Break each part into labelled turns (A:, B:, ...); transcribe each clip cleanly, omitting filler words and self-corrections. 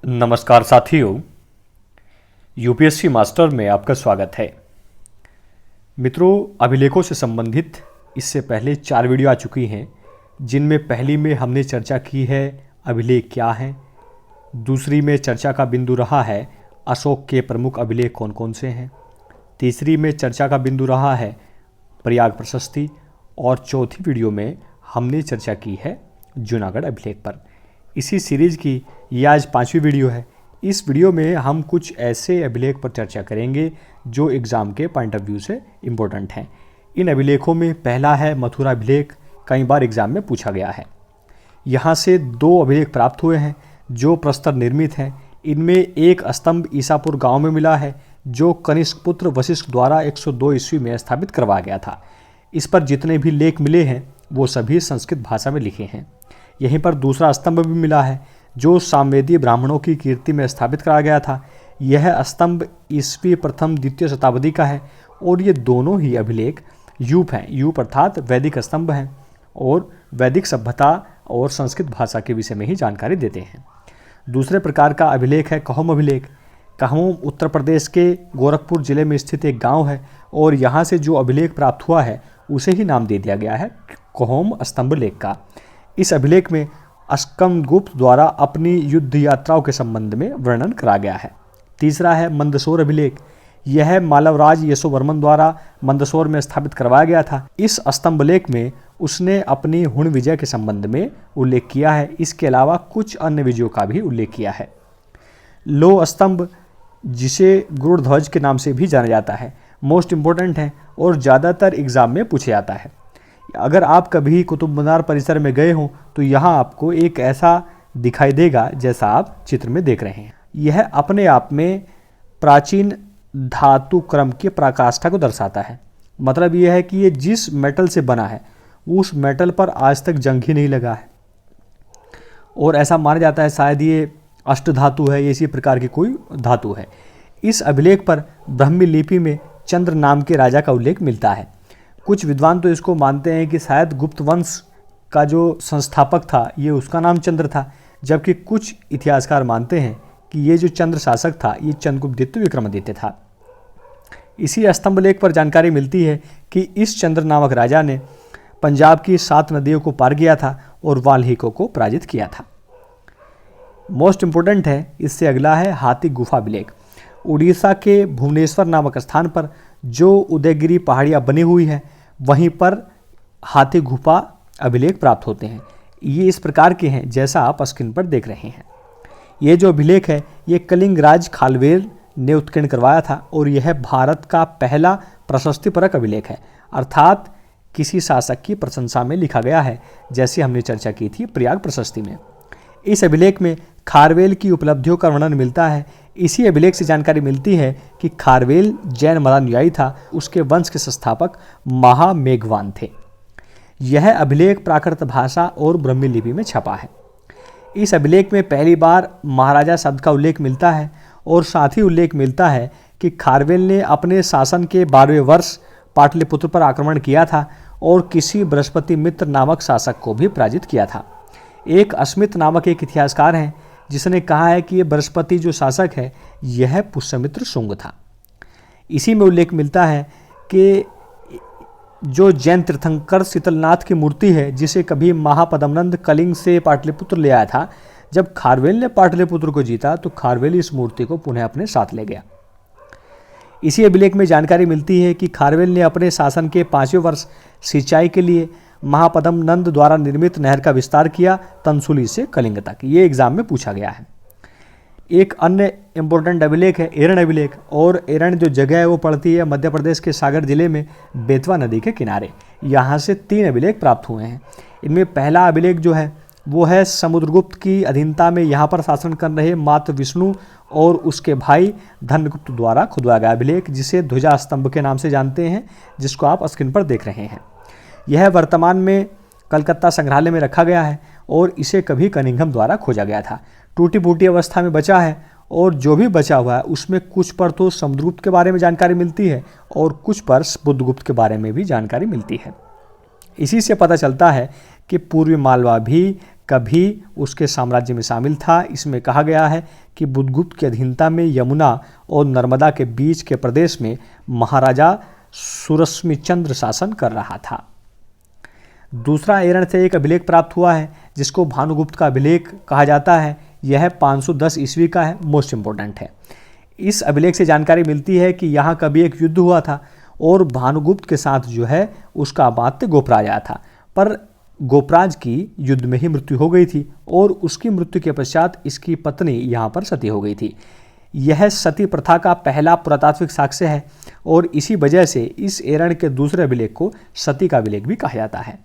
A: नमस्कार साथियों, UPSC master में आपका स्वागत है। मित्रों, अभिलेखों से संबंधित इससे पहले 4 वीडियो आ चुकी हैं, जिनमें पहली में हमने चर्चा की है अभिलेख क्या हैं, दूसरी में चर्चा का बिंदु रहा है अशोक के प्रमुख अभिलेख कौन कौन से हैं, तीसरी में चर्चा का बिंदु रहा है प्रयाग प्रशस्ति, और चौथी वीडियो में हमने चर्चा की है जूनागढ़ अभिलेख पर। इसी सीरीज़ की ये आज 5वीं वीडियो है। इस वीडियो में हम कुछ ऐसे अभिलेख पर चर्चा करेंगे जो एग्ज़ाम के पॉइंट ऑफ व्यू से इम्पोर्टेंट हैं। इन अभिलेखों में पहला है मथुरा अभिलेख, कई बार एग्ज़ाम में पूछा गया है। यहाँ से 2 अभिलेख प्राप्त हुए हैं जो प्रस्तर निर्मित हैं। इनमें एक स्तंभ ईसापुर गांव में मिला है जो कनिष्क पुत्र वशिष्ठ द्वारा 102 ईस्वी में स्थापित करवाया गया था। इस पर जितने भी लेख मिले हैं वो सभी संस्कृत भाषा में लिखे हैं। यहीं पर दूसरा स्तंभ भी मिला है जो सामवेदी ब्राह्मणों की कीर्ति में स्थापित कराया गया था। यह स्तंभ ईस्वी प्रथम द्वितीय शताब्दी का है और ये दोनों ही अभिलेख यूप हैं। यूप अर्थात वैदिक स्तंभ हैं और वैदिक सभ्यता और संस्कृत भाषा के विषय में ही जानकारी देते हैं। दूसरे प्रकार का अभिलेख है कहोम अभिलेख। कहोम उत्तर प्रदेश के गोरखपुर जिले में स्थित एक गाँव है और यहाँ से जो अभिलेख प्राप्त हुआ है उसे ही नाम दे दिया गया है कहोम स्तंभ लेख का। इस अभिलेख में अस्कंदगुप्त द्वारा अपनी युद्ध यात्राओं के संबंध में वर्णन करा गया है। तीसरा है मंदसौर अभिलेख। यह मालवराज यशोवर्मन द्वारा मंदसौर में स्थापित करवाया गया था। इस स्तंभ लेख में उसने अपनी हुण विजय के संबंध में उल्लेख किया है। इसके अलावा कुछ अन्य विजयों का भी उल्लेख किया है। लोह स्तंभ, जिसे गुरुध्वज के नाम से भी जाना जाता है, मोस्ट इम्पोर्टेंट है और ज़्यादातर एग्जाम में पूछा जाता है। अगर आप कभी कुतुब मीनार परिसर में गए हों तो यहाँ आपको एक ऐसा दिखाई देगा जैसा आप चित्र में देख रहे हैं। यह अपने आप में प्राचीन धातु क्रम की पराकाष्ठा को दर्शाता है। मतलब यह है कि ये जिस मेटल से बना है उस मेटल पर आज तक जंग ही नहीं लगा है और ऐसा माना जाता है शायद ये अष्ट धातु है, इसी प्रकार की कोई धातु है। इस अभिलेख पर ब्राह्मी लिपि में चंद्र नाम के राजा का उल्लेख मिलता है। कुछ विद्वान तो इसको मानते हैं कि शायद गुप्त वंश का जो संस्थापक था ये उसका नाम चंद्र था, जबकि कुछ इतिहासकार मानते हैं कि ये जो चंद्र शासक था ये चंद्रगुप्त विक्रमादित्य था। इसी स्तंभ लेख पर जानकारी मिलती है कि इस चंद्र नामक राजा ने पंजाब की 7 नदियों को पार किया था और वाल्हीकों को पराजित किया था। मोस्ट इम्पोर्टेंट है, इससे अगला है हाथी गुफा अभिलेख। उड़ीसा के भुवनेश्वर नामक स्थान पर जो उदयगिरी पहाड़ियाँ बनी हुई है वहीं पर हाथी गुफा अभिलेख प्राप्त होते हैं। ये इस प्रकार के हैं जैसा आप स्क्रीन पर देख रहे हैं। ये जो अभिलेख है ये कलिंग राज खालवेल ने उत्कीर्ण करवाया था और यह भारत का पहला प्रशस्तिपरक अभिलेख है, अर्थात किसी शासक की प्रशंसा में लिखा गया है, जैसे हमने चर्चा की थी प्रयाग प्रशस्ति में। इस अभिलेख में खारवेल की उपलब्धियों का वर्णन मिलता है। इसी अभिलेख से जानकारी मिलती है कि खारवेल जैन मतानुयायी था। उसके वंश के संस्थापक महामेघवान थे। यह अभिलेख प्राकृत भाषा और ब्राह्मी लिपि में छपा है। इस अभिलेख में पहली बार महाराजा शब्द का उल्लेख मिलता है और साथ ही उल्लेख मिलता है कि खारवेल ने अपने शासन के 12वें वर्ष पाटलिपुत्र पर आक्रमण किया था और किसी बृहस्पति मित्र नामक शासक को भी पराजित किया था। एक अस्मित नामक एक इतिहासकार हैं जिसने कहा है कि ये बृहस्पति जो शासक है यह पुष्यमित्र शुंग था। इसी में उल्लेख मिलता है कि जो जैन तीर्थंकर शीतलनाथ की मूर्ति है जिसे कभी महापद्मनंद कलिंग से पाटलिपुत्र ले आया था, जब खारवेल ने पाटलिपुत्र को जीता तो खारवेल इस मूर्ति को पुनः अपने साथ ले गया। इसी अभिलेख में जानकारी मिलती है कि खारवेल ने अपने शासन के 5वें वर्ष सिंचाई के लिए महापद्मनंद द्वारा निर्मित नहर का विस्तार किया, तंसुली से कलिंग तक। ये एग्जाम में पूछा गया है। एक अन्य इम्पोर्टेंट अभिलेख है एरण अभिलेख, और एरण जो जगह है वो पड़ती है मध्य प्रदेश के सागर जिले में बेतवा नदी के किनारे। यहाँ से 3 अभिलेख प्राप्त हुए हैं। इनमें पहला अभिलेख जो है वो है समुद्रगुप्त की अधीनता में यहाँ पर शासन कर रहे मातृ विष्णु और उसके भाई धनगुप्त द्वारा खुदवाया गया अभिलेख, जिसे ध्वजा स्तंभ के नाम से जानते हैं, जिसको आप स्क्रीन पर देख रहे हैं। यह वर्तमान में कलकत्ता संग्रहालय में रखा गया है और इसे कभी कनिंघम द्वारा खोजा गया था। टूटी फूटी अवस्था में बचा है और जो भी बचा हुआ है उसमें कुछ पर तो समुद्रगुप्त के बारे में जानकारी मिलती है और कुछ पर बुद्धगुप्त के बारे में भी जानकारी मिलती है। इसी से पता चलता है कि पूर्वी मालवा भी कभी उसके साम्राज्य में शामिल था। इसमें कहा गया है कि बुधगुप्त की अधीनता में यमुना और नर्मदा के बीच के प्रदेश में महाराजा सुरश्मिचंद्र शासन कर रहा था। दूसरा एरण से एक अभिलेख प्राप्त हुआ है जिसको भानुगुप्त का अभिलेख कहा जाता है। यह 510 ईस्वी का है, मोस्ट इम्पोर्टेंट है। इस अभिलेख से जानकारी मिलती है कि यहाँ कभी एक युद्ध हुआ था और भानुगुप्त के साथ जो है उसका आमात्य गोपराज आया था, पर गोपराज की युद्ध में ही मृत्यु हो गई थी और उसकी मृत्यु के पश्चात इसकी पत्नी यहाँ पर सती हो गई थी। यह सती प्रथा का पहला पुरातात्विक साक्ष्य है और इसी वजह से इस एरण के दूसरे अभिलेख को सती का अभिलेख भी कहा जाता है।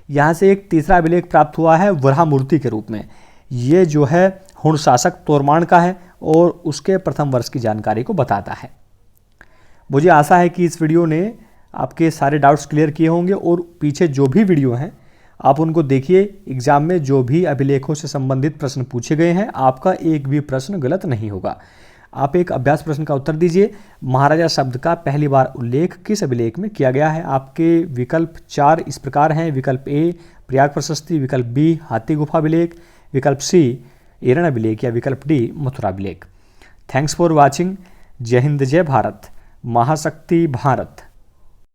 A: यहाँ से एक तीसरा अभिलेख प्राप्त हुआ है वराहमूर्ति के रूप में। ये जो है हुण शासक तोरमान का है और उसके प्रथम वर्ष की जानकारी को बताता है। मुझे आशा है कि इस वीडियो ने आपके सारे डाउट्स क्लियर किए होंगे और पीछे जो भी वीडियो हैं आप उनको देखिए। एग्जाम में जो भी अभिलेखों से संबंधित प्रश्न पूछे गए हैं आपका एक भी प्रश्न गलत नहीं होगा। आप एक अभ्यास प्रश्न का उत्तर दीजिए। महाराजा शब्द का पहली बार उल्लेख किस अभिलेख में किया गया है? आपके विकल्प 4 इस प्रकार हैं। विकल्प ए प्रयाग प्रशस्ति, विकल्प बी हाथी गुफा अभिलेख, विकल्प सी एरण अभिलेख या विकल्प डी मथुरा अभिलेख। Thanks for watching. जय हिंद, जय भारत, महाशक्ति भारत।